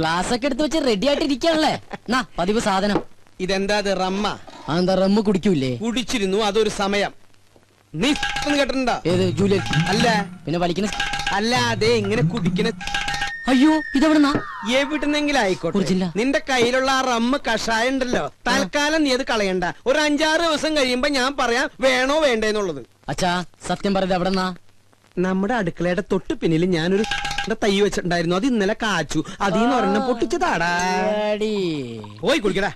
Glass ഒക്കെ എടുത്ത് വെച്ച് റെഡി ആയിട്ട് ഇരിക്കാണല്ലേ? പതിവ് സാധനം. ഇതെന്താ റമ്മ? അതെന്താ റമ്മ കുടിക്കൂലേ? കുടിച്ചിരുന്നു, അതൊരു സമയം. നീ കേട്ടിട്ടുണ്ടോ? ഏത് ജൂലിയൻ? അല്ല. പിന്നെ വലിക്കുന്ന? അല്ല, അതെ ഇങ്ങനെ കുടിക്കുന്ന. അയ്യോ, ഇതെവിടുന്നാ? എവിടുന്നെങ്കിലും ആയിക്കോട്ടെ. നിന്റെ കയ്യിലുള്ള ആ റമ്മ് കഷായം ഉണ്ടല്ലോ, തൽക്കാലം നീ അത് കളയണ്ട. ഒരു 5-6 ദിവസം കഴിയുമ്പോ ഞാൻ പറയാം വേണോ വേണ്ടേന്നുള്ളത്. അച്ഛാ സത്യം പറയുന്നത് എവിടെന്നാ? നമ്മുടെ അടുക്കളയുടെ തൊട്ട് പിന്നിൽ ഞാനൊരു തൈ വെച്ചിട്ടുണ്ടായിരുന്നു. അത് ഇന്നലെ കാച്ചു. അതീന്ന് ഒരെണ്ണം പൊട്ടിച്ചതാടാ. പോയി കുടിക്കടാ.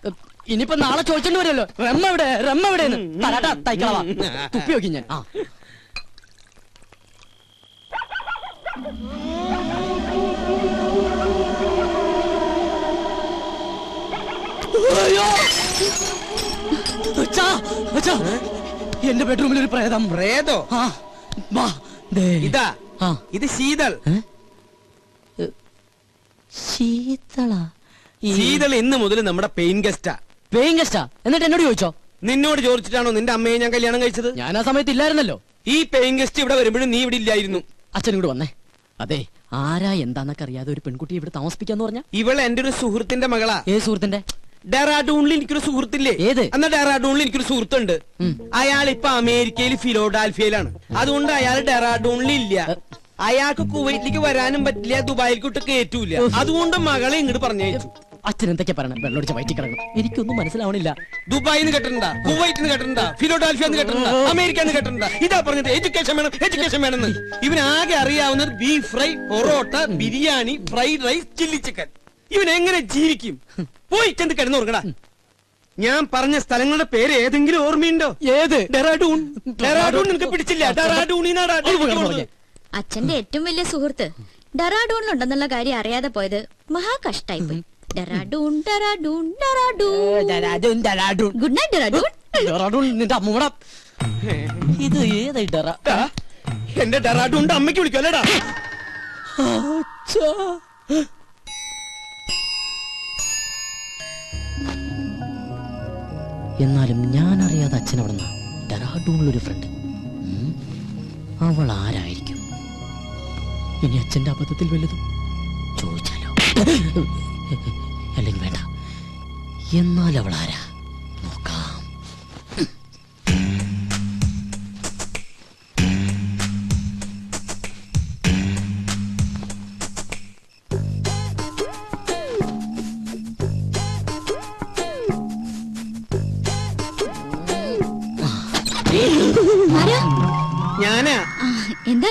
ഇനിയിപ്പോ നാളെ ചോദിച്ചോണ്ട് വരുമല്ലോ, റമ്മ എവിടെ, റമ്മ എവിടെയെന്ന്. തൈക്കളവാ തുപ്പി നോക്കി ഞാൻ. എന്റെ ബെഡ്റൂമിൽ ഒരു പ്രേതം. പ്രേതോ? ഇതാ, ഇത് ശീതൾ. ശീതൾ ഇന്ന് മുതൽ നമ്മുടെ പെയിൻ ഗസ്റ്റാ. പെയിൻ ഗസ്റ്റാ? എന്നിട്ട് എന്നോട് ചോദിച്ചോ? നിന്നോട് ചോദിച്ചിട്ടാണോ നിന്റെ അമ്മയെ ഞാൻ കല്യാണം കഴിച്ചത്? ഞാൻ ആ സമയത്ത് ഇല്ലായിരുന്നല്ലോ. ഈ പെയിൻ ഗസ്റ്റ് ഇവിടെ വരുമ്പോഴും നീ ഇവിടെ ഇല്ലായിരുന്നു. അച്ഛൻ ഇങ്ങോട്ട് വന്നേ. അതെ, ആരാ എന്താന്നൊക്കെ അറിയാതെ ഒരു പെൺകുട്ടി ഇവിടെ താമസിപ്പിക്കാന്ന് പറഞ്ഞ? ഇവള് എന്റെ ഒരു സുഹൃത്തിന്റെ മകളാ. ഏത് സുഹൃത്തിന്റെ? ഡെറാഡൂണിൽ എനിക്കൊരു സുഹൃത്തില്ലേ? ഏത്? എന്നാ ഡെറാഡൂണിൽ എനിക്കൊരു സുഹൃത്തുണ്ട്. അയാൾ ഇപ്പൊ അമേരിക്കയിൽ ഫിലോഡാൽഫിയയിലാണ്. അതുകൊണ്ട് അയാൾ ഡെറാഡൂണിൽ ഇല്ല. അയാൾക്ക് കുവൈറ്റിലേക്ക് വരാനും പറ്റില്ല, ദുബായിലേക്ക് കയറ്റൂല. അതുകൊണ്ട് മകളെ ഇങ്ങോട്ട് പറഞ്ഞയച്ചു. അച്ഛൻ എന്തൊക്കെ പറയണം? വെള്ളമൊടിച്ച വയറ്റി കിടക്കണം. എനിക്കൊന്നും മനസ്സിലാവണില്ല. ദുബായിന്ന് കേട്ടിട്ടുണ്ടാ, കുവൈറ്റിന്ന് കേട്ടിട്ടുണ്ടാ, ഫിലോഡാൽഫിയെന്ന് കേട്ടിട്ടുണ്ടാ, അമേരിക്കന്ന് കേട്ടിട്ടുണ്ടാ. ഇതാ പറഞ്ഞത് എഡ്യൂക്കേഷൻ വേണം, എഡ്യൂക്കേഷൻ വേണമെന്ന്. ഇവനാകെ അറിയാവുന്നത് beef fry, parotta, biryani, fried rice, chilli chicken. ഇവൻ എങ്ങനെ ജീവിക്കും? പോയി ചെന്ന് കിടന്നുറങ്ങടാ. ഞാൻ പറഞ്ഞ സ്ഥലങ്ങളുടെ പേര് ഏതെങ്കിലും ഓർമ്മയുണ്ടോ? ഏത്? ഡെറാഡൂൺ. ഡെറാഡൂൺ നിനക്ക് പിടിച്ചില്ല? ഡെറാഡൂണിനാടാ. അച്ഛന്റെ ഏറ്റവും വലിയ സുഹൃത്ത് ഡെറാഡൂണിലുണ്ടെന്നുള്ള കാര്യം അറിയാതെ പോയത് മഹാ കഷ്ടായി പോയി. ഡെറാഡൂൺ, ഡെറാഡൂൺ, ഡെറാഡൂൺ. Good night Dehradun. ഡെറാഡൂൺ നിന്റെ അമ്മൂടാ. ഇത് ഏതായി ഡെറാ? എന്റെ ഡെറാഡൂണിന്റെ അമ്മയ്ക്ക് വിളിക്കല്ലേടാ. എന്നാലും ഞാൻ അറിയാതെ അച്ഛൻ അവിടെ ഡെറാഡൂണിലൊരു ഫ്രണ്ട്. അവൾ ആരായിരിക്കും? ഇനി അച്ഛന്റെ അബദ്ധത്തിൽ വല്ലതും ചോദിച്ചാലോ? അല്ലെങ്കിൽ വേണ്ട. എന്നാൽ അവൾ ആരാ നോക്കാം. ഞാനാ. എന്താ?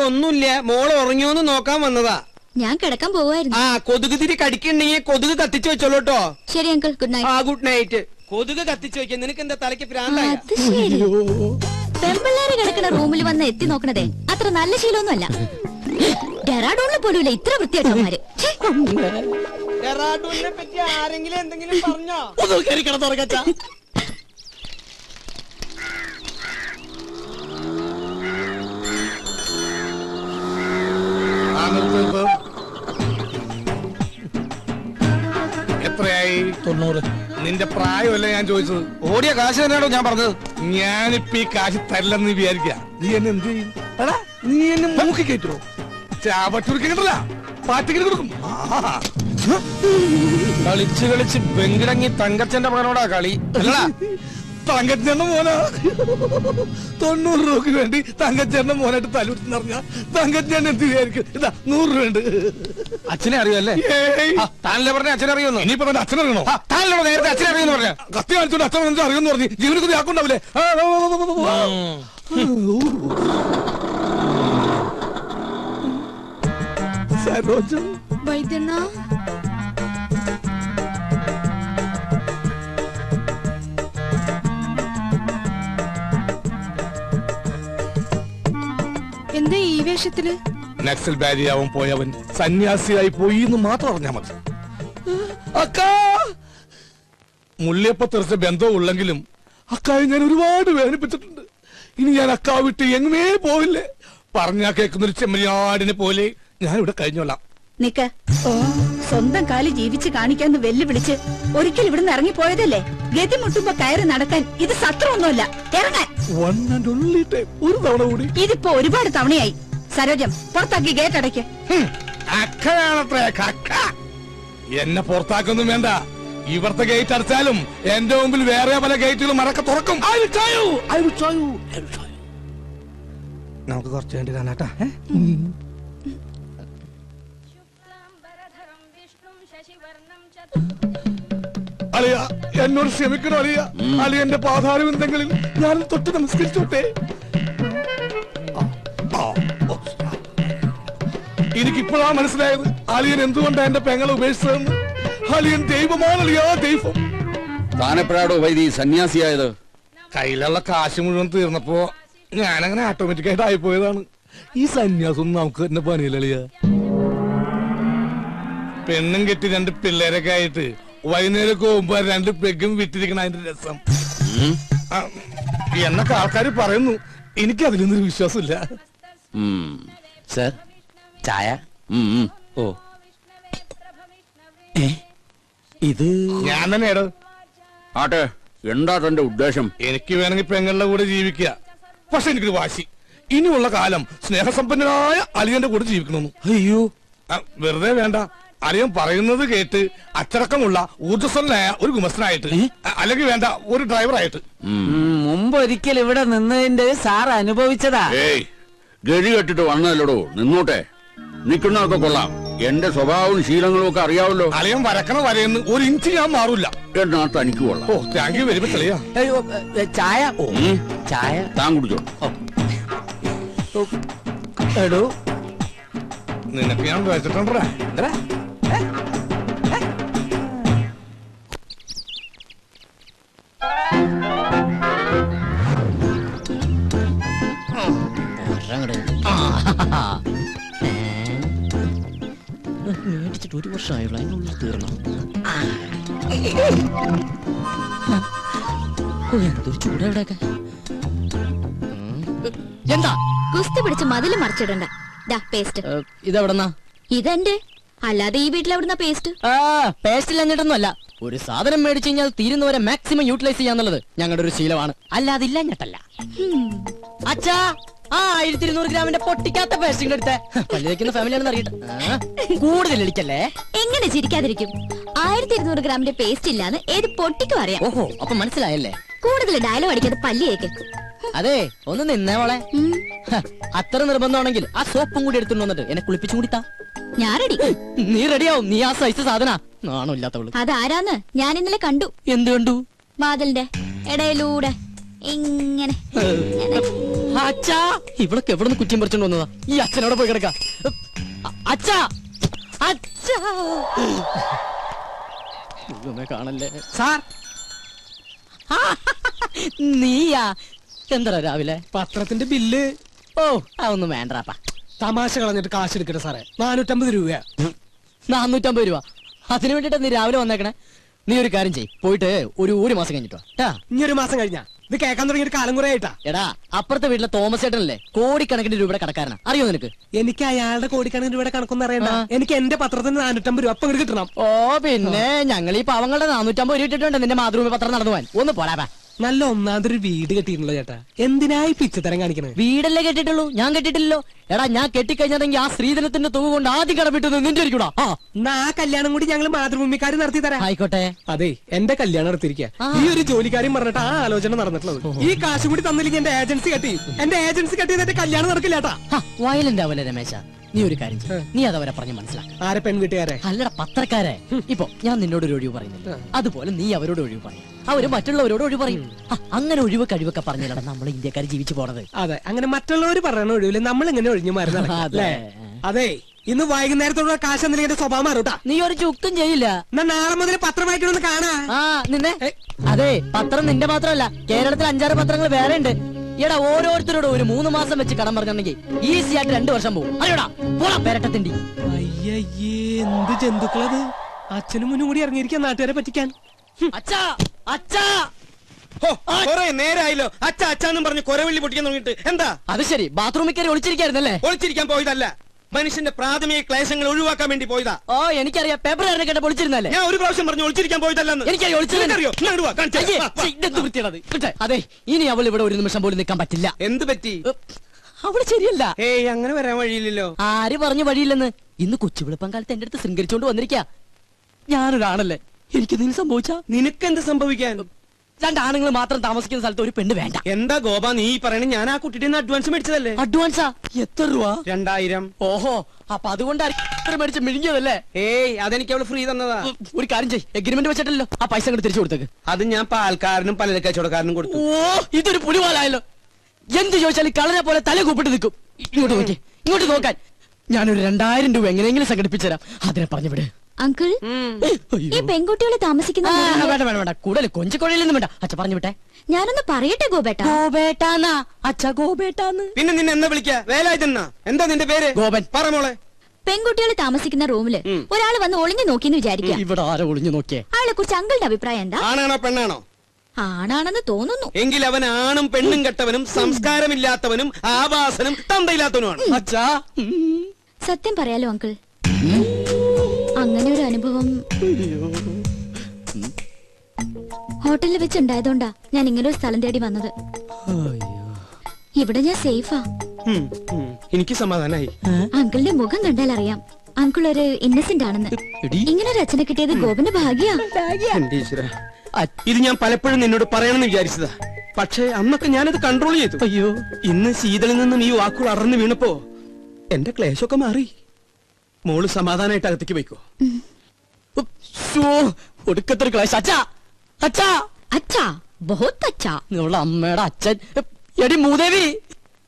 ഒന്നുമില്ല, മോള് ഉറങ്ങിയോന്ന് നോക്കാൻ വന്നതാ. ഞാൻ കിടക്കാൻ പോവായിരുന്നു. കൊതുക് തിരി കടിക്കണ്ടെങ്കിൽ കൊതുക് കത്തിച്ചു വെച്ചോളൂട്ടോ. ശരി uncle, good night. Good night. കൊതുക് കത്തിച്ചു വെക്കാൻ നിനക്ക് എന്താ തലയ്ക്ക് പ്രാന്തായ? പെമ്പിള്ളേര് കിടക്കുന്ന റൂമിൽ വന്ന് എത്തി നോക്കണതേ അത്ര നല്ല ശീലമൊന്നുമല്ല. ഡെറാഡൂണിൽ പോലുമില്ല ഇത്ര വൃത്തിയായിട്ടവന്മാര്. ഡെറാഡൂണിനെ പറ്റി ആരെങ്കിലും എന്തെങ്കിലും പറഞ്ഞോ? എത്രയായി? 90. നിന്റെ പ്രായമല്ലേ ഞാൻ ചോദിച്ചത്? ഓടിയ കാശ് തന്നെയാണോ ഞാൻ പറഞ്ഞത്? ഞാനിപ്പോ ഈ കാശ് തരില്ലെന്ന് വിചാരിക്ക. നീ എന്നെ എന്ത് ചെയ്യും? നീ എന്നെ മൂക്കി കയറ്റുമോ? ചാവട്ടൂരിക്കണ്ടല്ല, പാറ്റിക്കിന് കൊടുക്കും. കളിച്ച് കളിച്ച് ബെങ്കിടങ്ങി തങ്കച്ചന്റെ മകനോടാ കളി. അല്ലടാ തങ്കച്ചേട്ടന്റെ മോനാ. 90 രൂപക്ക് വേണ്ടി തങ്കച്ചേട്ടന്റെ മോനായിട്ട് തലൂർന്ന് പറഞ്ഞാ തങ്കച്ചേട്ടൻ എന്ത് വിചാരിക്കും? ഇതാ 100 രൂപ ഉണ്ട്. അച്ഛനെ അറിയുമല്ലേ? താനല്ലേ പറഞ്ഞ അച്ഛനെ അറിയുന്നു. ഇനിയിപ്പോ തന്നെ അച്ഛനറിയണോ? താനല്ലോ നേരത്തെ അച്ഛനെ അറിയുന്നു പറഞ്ഞ. കത്തി കാണിച്ചോണ്ട് അച്ഛൻ അറിയുമെന്ന് പറഞ്ഞു. ജീവനൊക്കെ ആക്കുണ്ടാവില്ലേ? വൈദ്യണ്ണ, എന്താ ഈ വേഷത്തില്? നക്സൽ ബാരിയാവൻ പോയവൻ സന്യാസിയായി പോയി എന്ന് മാത്രം അറിഞ്ഞാ മതി. അക്കാ മുള്ളിയപ്പ തെറിച്ച ബന്ധവും ഉള്ളെങ്കിലും അക്കായെ ഞാൻ ഒരുപാട് വേദനിപ്പിച്ചിട്ടുണ്ട്. ഇനി ഞാൻ അക്കാ വിട്ട് എങ്ങുമേ പോവില്ലേ. പറഞ്ഞാ കേൾക്കുന്നൊരു ചെമ്മരിയാടിനെ പോലെ ഞാൻ ഇവിടെ കഴിഞ്ഞോളാം. നിക്ക, സ്വന്തം കാലി ജീവിച്ച് കാണിക്കാന്ന് വെല്ലുവിളിച്ച് ഒരിക്കൽ ഇവിടുന്ന് ഇറങ്ങിപ്പോയതല്ലേ? ഗതി മുട്ടുമ്പോ കയറി നടക്കാൻ ഇത് സത്രമൊന്നുമല്ല. ഇറങ്ങാൻ ഒരു തവണ കൂടി. ഇതിപ്പോ ഒരുപാട് തവണയായി. സരോജം പുറത്താക്കി ഗേറ്റ് അടയ്ക്ക്. അക്കയാണത്രേ കക്ക. എന്നെ പുറത്താക്കൊന്നും വേണ്ട. ഇവിടുത്തെ ഗേറ്റ് അടച്ചാലും എന്റെ മുമ്പിൽ വേറെ പല ഗേറ്റുകളും മറക്ക തുറക്കും. നമുക്ക് കുറച്ച് വേണ്ടി കാണാട്ടാ. അളിയ എന്നോട് ക്ഷമിക്കണം അളിയ. അളിയന്റെ പാതാരബന്ധങ്ങളിൽ ഞാൻ തൊട്ട് നമസ്കരിച്ചോട്ടെ. എനിക്കിപ്പോഴാ മനസ്സിലായത് അളിയൻ എന്തുകൊണ്ടാ എന്റെ പെങ്ങളെ ഉപേക്ഷിച്ചതെന്ന്. അളിയൻ ദൈവമാണ് അളിയാ, ദൈവം. താനെപ്പോഴാടോ വൈദി സന്യാസിയായത്? കയ്യിലുള്ള കാശ് മുഴുവൻ തീർന്നപ്പോ ഞാനങ്ങനെ ഓട്ടോമാറ്റിക്കായിട്ട് ആയിപ്പോയതാണ്. ഈ സന്യാസം നമുക്ക് തന്നെ പണിയില്ല. പെണ്ണും കെട്ടി 2 പിള്ളേരൊക്കെ ആയിട്ട് വൈകുന്നേരം പോകുമ്പോ 2 പെഗും വിറ്റിരിക്കണ അതിന്റെ രസം എന്നൊക്കെ ആൾക്കാർ പറയുന്നു. എനിക്ക് അതിലൊന്നും വിശ്വാസമില്ല. സർ ചായ. ഓ ഇത് ഞാൻ തന്നെയാടോ. ആട്ടെ, എന്താ തന്റെ ഉദ്ദേശം? എനിക്ക് വേണമെങ്കിൽ പെങ്ങളുടെ കൂടെ ജീവിക്കുക. പക്ഷെ എനിക്കൊരു വാശി, ഇനിയുള്ള കാലം സ്നേഹസമ്പന്നനായ അളിയന്റെ കൂടെ ജീവിക്കണമെന്ന്. അയ്യോ, വെറുതെ വേണ്ട. അളിയൻ പറയുന്നത് കേട്ട് അച്ചടക്കമുള്ള ഊർജ്ജസ്വലനായ ഒരു ഗുമസ്തനായിട്ട്, അല്ലെങ്കിൽ വേണ്ട ഒരു ഡ്രൈവറായിട്ട്. മുമ്പ് ഒരിക്കൽ ഇവിടെ നിന്നതിന്റെ സാർ അനുഭവിച്ചതാ. ഏയ്, ഗതി കെട്ടിട്ട് വന്നതല്ലടോ, നിന്നോട്ടെ. നിക്കുന്നതൊക്കെ കൊള്ളാം. എന്റെ സ്വഭാവവും ശീലങ്ങളും ഒക്കെ അറിയാവല്ലോ. അളിയൻ വരക്കണ വരയെന്ന് 1 ഇഞ്ച് ഞാൻ മാറൂല. എന്നാ തനിക്ക് കൊള്ളാം. ഓ, താങ്ക് യു വെരി മച്ച് അളിയാ. അയ്യോ, ചായ. ഓ ചായ താൻ കുടിച്ചോ. എടോ, നിനക്ക് ഞാൻ വെച്ചിട്ടുണ്ടാ. മേടിച്ചിട്ട് 1 വർഷമായുള്ളൂ, അതിനുള്ളിൽ തീർന്നു. എന്തൊരു ചൂടെവിടെയൊക്കെ. എന്താ കുസ്തി പിടിച്ച് മതില് മറിച്ചിടണ്ട. ദാ പേസ്റ്റ്. ഇതെവിടെന്നാ? ഇതെന്റെ. അല്ലാതെ ഈ വീട്ടിൽ എവിടുന്ന പേസ്റ്റ്? പേസ്റ്റ് ഇല്ലഞ്ഞിട്ടൊന്നുമല്ല. ഒരു സാധനം മേടിച്ചു കഴിഞ്ഞാൽ തീരുന്നവരെ മാക്സിമം യൂട്ടിലൈസ് ചെയ്യാന്നുള്ളത് ഞങ്ങളുടെ ഒരു ശീലമാണ്. അല്ലാതെ ഇല്ലഞ്ഞിട്ടല്ല. അച്ഛാ, 1200 ഗ്രാമിന്റെ പൊട്ടിക്കാത്ത പേസ്റ്റിംഗ് എടുത്തേ. പല്ലിക്കുന്ന ഫാമിലിയാണെന്ന് അറിയട്ടെ. കൂടുതൽ ഇടിക്കല്ലേ. എങ്ങനെ ചിരിക്കാതിരിക്കും? 1200 ഗ്രാമിന്റെ പേസ്റ്റ് ഇല്ലാന്ന് ഏത് പൊട്ടിക്കും അറിയാം. ഓഹോ, അപ്പൊ മനസ്സിലായല്ലേ. കൂടുതൽ ഡയലോഗ് അടിക്കാതെ പല്ലിയേക്ക്. അതെ, ഒന്ന് നിന്നേ മോളെ. അത്ര നിർബന്ധമാണെങ്കിൽ ആ സോപ്പും കൂടി എടുത്തുകൊണ്ട് വന്നിട്ട് എന്നെ കുളിപ്പിച്ചും കൂടി താ. ഞാൻ റെഡി. നീ റെഡിയാവും. നീ ആ സൈസ് സാധന നാണോ ഇല്ലാത്തവള്. അതാരാന്ന് ഞാൻ ഇന്നലെ കണ്ടു. എന്ത് കണ്ടു? വാതിലിന്റെ ഇടയിലൂടെ ഇങ്ങനെ. അച്ഛാ, ഇവളൊക്കെ എവിടെ നിന്ന് കുറ്റം പറിച്ചോണ്ട് വന്നതാ? ഈ അച്ഛനോടെ പോയി കിടക്ക. അച്ഛാ, അച്ഛാ, കാണല്ലേ സാർ. നീയാ? എന്താ രാവിലെ പത്രത്തിന്റെ ബില്ല്. ഓ, അതൊന്നും വേണ്ടാപ്പാ. തമാശ കളഞ്ഞിട്ട് കാശ് എടുക്കട്ടെ സാറേ. 450 രൂപയാ. 450 രൂപ. അതിനു വേണ്ടിട്ടാ നീ രാവിലെ വന്നേക്കണേ. നീ ഒരു കാര്യം ചെയ്യ്, പോയിട്ട് ഒരു മാസം കഴിഞ്ഞിട്ടോ. ഇനി 1 മാസം കഴിഞ്ഞാ ഇത് കേൾക്കാൻ തുടങ്ങിയിട്ട് കാലം കുറെ ആയിട്ടാ. എടാ, അപ്പുറത്തെ വീട്ടിലെ തോമസ് ചേട്ടനല്ലേ കോടിക്കണക്കിന് രൂപയുടെ കടക്കാരനാ, അറിയോ നിനക്ക്? എനിക്ക് അയാളുടെ കോടിക്കണക്കിന് രൂപയുടെ കണക്കൊന്നും അറിയണ്ട. എനിക്ക് എന്റെ പത്രത്തിന് 450 രൂപ അപ്പം കിട്ടണം. ഓ പിന്നെ ഞങ്ങൾ ഈ പാവങ്ങളുടെ 450 രൂപ ഇട്ടിട്ടുണ്ട് നിന്റെ മാതൃഭൂമി പത്രം നടന്നു പോവാൻ. ഒന്ന് പോടാ. നല്ല ഒന്നാമതൊരു വീട് കെട്ടിയിട്ടുണ്ടല്ലോ ചേട്ടാ. എന്തിനായി പിച്ചത്തരം കാണിക്കണേ? വീടല്ലേ കെട്ടിട്ടുള്ളൂ, ഞാൻ കെട്ടിട്ടില്ലല്ലോ. എടാ, ഞാൻ കെട്ടിക്കഴിഞ്ഞതെങ്കിൽ ആ സ്ത്രീധനത്തിന്റെ തുക കൊണ്ട് ആദ്യം കടമിട്ടത് നിന്റെ ഇരിക്കൂടാ. എന്നാ ആ കല്യാണം കൂടി ഞങ്ങൾ മാതൃഭൂമിക്കാർ നടത്തി തരാം. ആയിക്കോട്ടെ. അതെ, എന്റെ കല്യാണം നടത്തിയിരിക്കുക. ഈ ഒരു ജോലിക്കാരും പറഞ്ഞിട്ട് ആ ആലോചന നടന്നിട്ടുള്ളത്. ഈ കാശ് കൂടി തന്നില്ലെങ്കിൽ എന്റെ ഏജൻസി കെട്ടി. എന്റെ ഏജൻസി കെട്ടി എന്റെ കല്യാണം നടക്കില്ല ചേട്ടാ. വയലന്റ് ആവല്ലേ രമേശ. നീ ഒരു കാര്യം ചെയ്യ്, നീ അതവരെ പറഞ്ഞ് മനസ്സിലാക്കാം. ആരെ? പെൺവീട്ടുകാരെ? അല്ലട, പത്രക്കാരെ. ഇപ്പൊ ഞാൻ നിന്നോട് ഒരു ഒഴിവ് പറയുന്നില്ല, അതുപോലെ നീ അവരോട് ഒഴിവ് പറയും, അവര് മറ്റുള്ളവരോട് ഒഴിവ് പറയും. അങ്ങനെ ഒഴിവ് കഴിവൊക്കെ പറഞ്ഞാലടാ നമ്മൾ ഇന്ത്യക്കാർ ജീവിച്ചു പോണത്. അതെ, അങ്ങനെ മറ്റുള്ളവർ പറയണ ഒഴിവില്ല നമ്മൾ ഇങ്ങനെ ഒഴിഞ്ഞു മാറുന്നത്. അതെ, ഇന്ന് വൈകുന്നേരത്തോടെ കാശ് എന്തെങ്കിലും എന്റെ സ്വഭാവം മാറൂട്ടാ. നീ ഒരു ചുക്കും ചെയ്യില്ല. എന്നാ നാളെ മുതൽ പത്രം വായിക്കണമെന്ന് കാണാ. നിന്നെ അതെ, പത്രം നിന്റെ മാത്രമല്ല, കേരളത്തിൽ 5-6 പത്രങ്ങൾ വേറെ ഉണ്ട്. എടാ, ഓരോരുത്തരോട് ഒരു 3 മാസം വെച്ച് കടം പറഞ്ഞിട്ടുണ്ടെങ്കിൽ ഈസി ആയിട്ട് 2 വർഷം പോകും. അറിയോടാ, പോടാ പെരട്ടത്തിണ്ടി. അയ്യേ, എന്ത് ജന്തുക്കളത്! അച്ഛനും മുന്നും കൂടി ഇറങ്ങിയിരിക്കാൻ നാട്ടുകാരെ പറ്റിക്കാൻ. അച്ഛാ, അച്ഛാ, നേരായല്ലോ അച്ഛ അച്ഛാന്നും പറഞ്ഞ് കൊരവള്ളി പൊട്ടിക്കാൻ തുടങ്ങിയിട്ട്. എന്താ അത് ശരി, ബാത്റൂമിൽ കയറി ഒളിച്ചിരിക്കായിരുന്നല്ലേ? ഒളിച്ചിരിക്കാൻ പോയതല്ല, മനുഷ്യന്റെ പ്രാഥമിക ക്ലേശങ്ങൾ ഒഴിവാക്കാൻ വേണ്ടി പോയതാ. ഓ, എനിക്കറിയാം, പേപ്പർ കേട്ട പൊളിച്ചിരുന്നല്ലേ? ഞാൻ ഒരു പ്രാവശ്യം പറഞ്ഞു ഒളിച്ചിരിക്കാൻ പോയതല്ലെന്ന്. എനിക്കറിയോ വൃത്തിയുള്ളത്. അതെ, ഇനി അവൾ ഇവിടെ ഒരു നിമിഷം പോലും നിൽക്കാൻ പറ്റില്ല. എന്ത് പറ്റി? അവിടെ ശരിയല്ല. ഏയ് അങ്ങനെ വരാൻ വഴിയില്ലല്ലോ. ആര് പറഞ്ഞു വഴിയില്ലെന്ന്? ഇന്ന് കൊച്ചുവിളപ്പം കാലത്ത് എന്റെ അടുത്ത് ശൃംഗരിച്ചോണ്ട് വന്നിരിക്കാ. ഞാനൊരാണല്ലേ, എനിക്ക് എന്തെങ്കിലും സംഭവിച്ചാ? നിനക്കെന്ത് സംഭവിക്കാൻ? രണ്ടാണുങ്ങൾ മാത്രം താമസിക്കുന്ന സ്ഥലത്ത് ഒരു പെണ്ണ് വേണ്ട. എന്താ ഗോപ നീ പറയണേ? ഞാൻ ആ കുട്ടിയുടെ അഡ്വാൻസ് മേടിച്ചതല്ലേ? അഡ്വാൻസാ? എത്ര രൂപ? 2000. ഓഹോ, അപ്പൊ അതുകൊണ്ടാണ് മേടിച്ച് മിഴുങ്ങിയതല്ലേ? ഏയ് അതെനിക്ക് അവള് ഫ്രീ തന്നതാ. ഒരു കാര്യം ചെയ്യ്, എഗ്രിമെന്റ് വെച്ചിട്ടല്ലോ ആ പൈസ അങ്ങോട്ട് തിരിച്ചു കൊടുത്തേക്ക്. അത് ഞാൻ പാൽക്കാരനും പലചരക്ക് കച്ചവടക്കാരനും കൊടുത്തു. ഓ, ഇതൊരു പുലിവാലായല്ലോ. എന്ത് ചോദിച്ചാലും കളനെ പോലെ തല കൂപ്പിട്ട് നിൽക്കും. ഇങ്ങോട്ട് നോക്കി, ഇങ്ങോട്ട് നോക്കാൻ. ഞാനൊരു 2000 രൂപ എങ്ങനെയെങ്കിലും സംഘടിപ്പിച്ചു തരാം. അതിനെ പറഞ്ഞു വിട്. അങ്കിൾ, ഈ പെൺകുട്ടികൾ താമസിക്കുന്ന മുറിയില് വേണ്ട വേണ്ട വേണ്ട, കൂടുതൽ കൊഞ്ചിക്കൊഴയിലൊന്നും വേണ്ട. അച്ഛ പറഞ്ഞു വിട്ടെ. ഞാനൊന്ന് പറയട്ടെ ഗോപേട്ട. ഗോപേട്ടാന്നാ അച്ഛ, ഗോപേട്ടാന്ന്. പിന്നെ നിന്നെ എന്നാ വിളിക്കാ? വേലായുധനാ? എന്താ നിന്റെ പേര്? ഗോപൻ. പറ മോളെ. പെൺകുട്ടികൾ താമസിക്കുന്ന റൂമില് ഒരാൾ വന്ന് ഒളിഞ്ഞു നോക്കിന്ന് വിചാരിക്കാം. ഇവിടെ ആരോ ഒളിഞ്ഞു നോക്കിയേ? അയാളെ കുറിച്ച് അങ്കിളുടെ അഭിപ്രായം എന്താ? ആണാണോ പെണ്ണാണോ? ആണാണെന്ന് തോന്നുന്നു. എങ്കിൽ അവൻ ആണും പെണ്ണും കെട്ടവനും സംസ്കാരമില്ലാത്തവനും ആവാസനും തന്തയില്ലാത്തവനുമാണ്. അച്ഛാ, സത്യം പറയാലോ അങ്കിൾ, അങ്ങനെ ഒരു അനുഭവം ഹോട്ടലിൽ വെച്ചുണ്ടായതുകൊണ്ടാ ഞാൻ ഇങ്ങനെ ഒരു സ്ഥലം തേടി വന്നത്. ഇവിടെ ഞാൻ സേഫാ. എനിക്ക് സമാധാനായി. അങ്കിളിന്റെ മുഖം കണ്ടാൽ അറിയാം അങ്കിൾ ഒരു ഇന്നസെന്റ് ആണെന്ന്. ഇങ്ങനെ ഒരു അച്ഛനെ കിട്ടിയത് ഗോപന്റെ ഭാഗ്യാ. എന്റെ ഈശ്വരാ, ഇത് ഞാൻ പലപ്പോഴും നിന്നോട് പറയണമെന്ന് വിചാരിച്ചതാ. പക്ഷേ അന്നൊക്കെ ഞാനത് കൺട്രോൾ ചെയ്തു. അയ്യോ, ഇന്ന് ശീതളിൽ നിന്നും ഈ വാക്കുകൾ അറന്നു വീണപ്പോ എന്റെ ക്ലേശമൊക്കെ മാറി. മോള് സമാധാനായിട്ട് അകത്തേക്ക് പോയിക്കോ. ഒടുക്കത്തൊരു ക്ലാസ്. അച്ഛാ, അച്ഛാ, അച്ഛാ, ബഹുത്ത് അച്ഛാ. നിങ്ങളുടെ അമ്മയുടെ അച്ഛൻ. എടി മൂദേവി.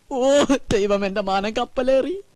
ഓ ദൈവം, എന്റെ മാനം കപ്പലേറി.